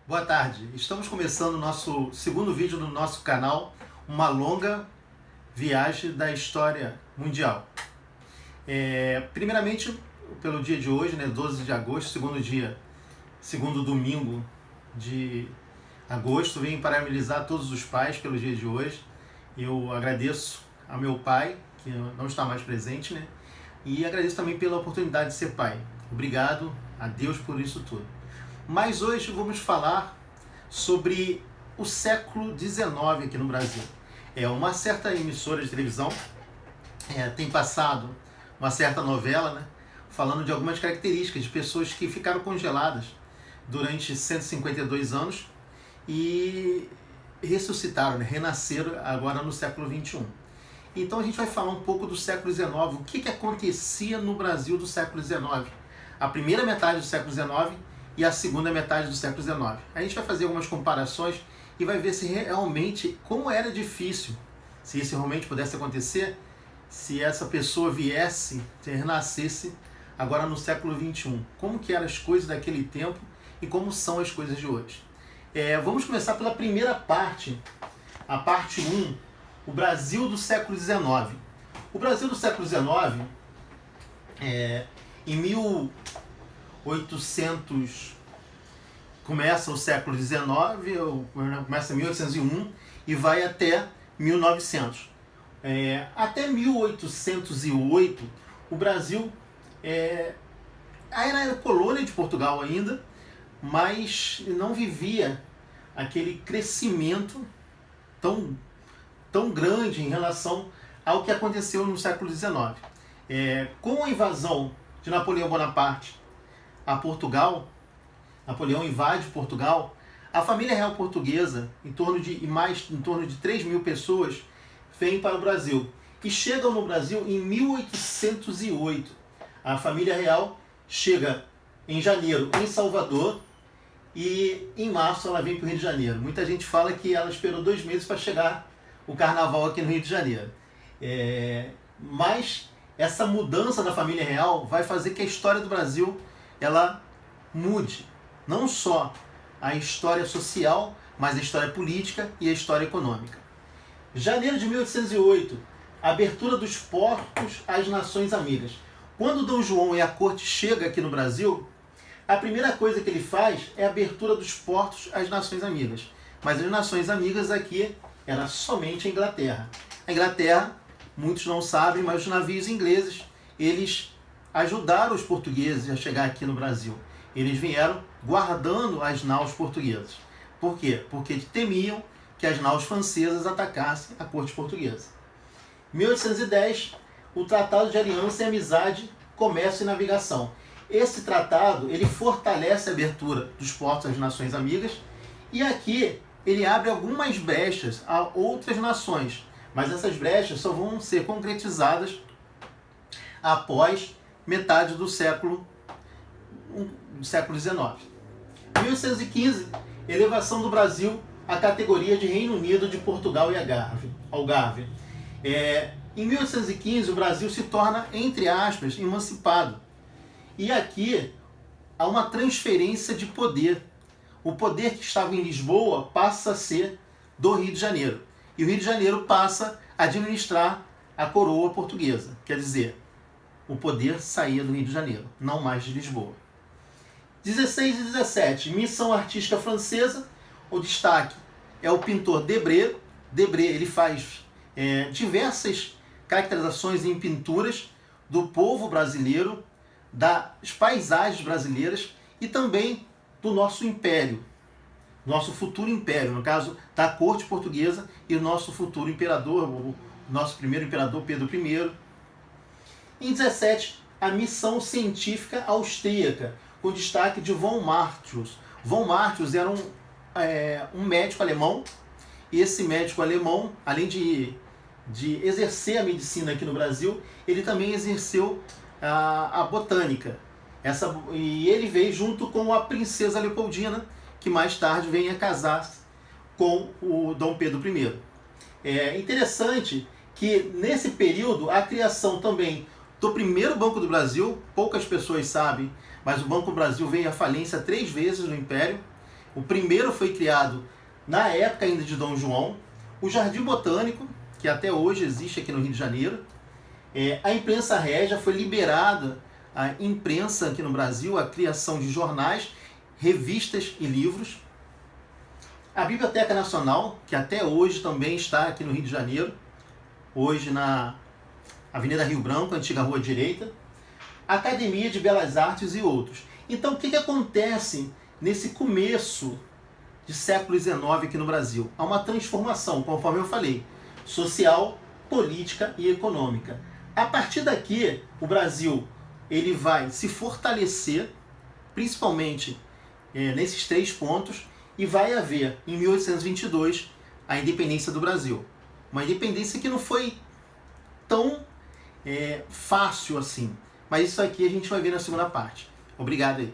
Boa tarde, estamos começando o nosso segundo vídeo do nosso canal, uma longa viagem da história mundial. Primeiramente, pelo dia de hoje, 12 de agosto, segundo domingo de agosto, venho parabenizar todos os pais pelo dia de hoje. Eu agradeço ao meu pai, que não está mais presente, e agradeço também pela oportunidade de ser pai. Obrigado a Deus por isso tudo. Mas hoje vamos falar sobre o século XIX aqui no Brasil. Uma certa emissora de televisão tem passado uma certa novela, falando de algumas características de pessoas que ficaram congeladas durante 152 anos e ressuscitaram, renasceram agora no século XXI. Então a gente vai falar um pouco do século XIX, o que acontecia no Brasil do século XIX. A primeira metade do século XIX e a segunda metade do século XIX. A gente vai fazer algumas comparações e vai ver se realmente, como era difícil, se isso realmente pudesse acontecer, se essa pessoa viesse, se renascesse agora no século XXI. Como que eram as coisas daquele tempo e como são as coisas de hoje. Vamos começar pela primeira parte, a parte 1, o Brasil do século XIX. O Brasil do século XIX, em 1800, começa o século XIX, começa em 1801 e vai até 1900. Até 1808, o Brasil era colônia de Portugal ainda, mas não vivia aquele crescimento tão grande em relação ao que aconteceu no século XIX. Com a invasão de Napoleão Bonaparte a Portugal, Napoleão invade Portugal, a família real portuguesa, em torno de 3.000 pessoas, vem para o Brasil. E chegam no Brasil em 1808. A família real chega em janeiro em Salvador e em março ela vem para o Rio de Janeiro. Muita gente fala que ela esperou 2 meses para chegar o carnaval aqui no Rio de Janeiro. Mas essa mudança da família real vai fazer que a história do Brasil ela mude. Não só a história social, mas a história política e a história econômica. Janeiro de 1808, abertura dos portos às nações amigas. Quando Dom João e a corte chega aqui no Brasil, a primeira coisa que ele faz é a abertura dos portos às nações amigas. Mas as nações amigas aqui era somente a Inglaterra. A Inglaterra, muitos não sabem, mas os navios ingleses, eles ajudaram os portugueses a chegar aqui no Brasil. Eles vieram guardando as naus portuguesas. Por quê? Porque temiam que as naus francesas atacassem a corte portuguesa. Em 1810, o Tratado de Aliança e Amizade, Comércio e Navegação. Esse tratado ele fortalece a abertura dos portos às nações amigas e aqui ele abre algumas brechas a outras nações. Mas essas brechas só vão ser concretizadas após metade do século XIX. 1815, elevação do Brasil à categoria de Reino Unido de Portugal e Algarve. Em 1815, o Brasil se torna, entre aspas, emancipado. E aqui há uma transferência de poder. O poder que estava em Lisboa passa a ser do Rio de Janeiro. E o Rio de Janeiro passa a administrar a coroa portuguesa. Quer dizer, o poder saía do Rio de Janeiro, não mais de Lisboa. 16 e 17, missão artística francesa. O destaque é o pintor Debré. Debré ele faz diversas caracterizações em pinturas do povo brasileiro, das paisagens brasileiras e também do nosso império, nosso futuro império, no caso da corte portuguesa e o nosso futuro imperador, o nosso primeiro imperador Pedro I. Em 17, a missão científica austríaca, com destaque de von Martius. Von Martius era um médico alemão, e esse médico alemão, além de exercer a medicina aqui no Brasil, ele também exerceu a botânica. E ele veio junto com a princesa Leopoldina, que mais tarde vem a casar com o Dom Pedro I. É interessante que nesse período a criação também do primeiro Banco do Brasil, poucas pessoas sabem, mas o Banco do Brasil veio à falência 3 vezes no Império, O primeiro foi criado na época ainda de Dom João. O Jardim Botânico, que até hoje existe aqui no Rio de Janeiro. A imprensa régia, foi liberada a imprensa aqui no Brasil, a criação de jornais, revistas e livros. A Biblioteca Nacional, que até hoje também está aqui no Rio de Janeiro, hoje na Avenida Rio Branco, antiga Rua Direita. A Academia de Belas Artes e outros. Então, o que acontece nesse começo de século XIX aqui no Brasil? Há uma transformação, conforme eu falei, social, política e econômica. A partir daqui, o Brasil ele vai se fortalecer, principalmente nesses 3 pontos, e vai haver, em 1822, a independência do Brasil. Uma independência que não foi tão fácil assim. Mas isso aqui a gente vai ver na segunda parte. Obrigado aí.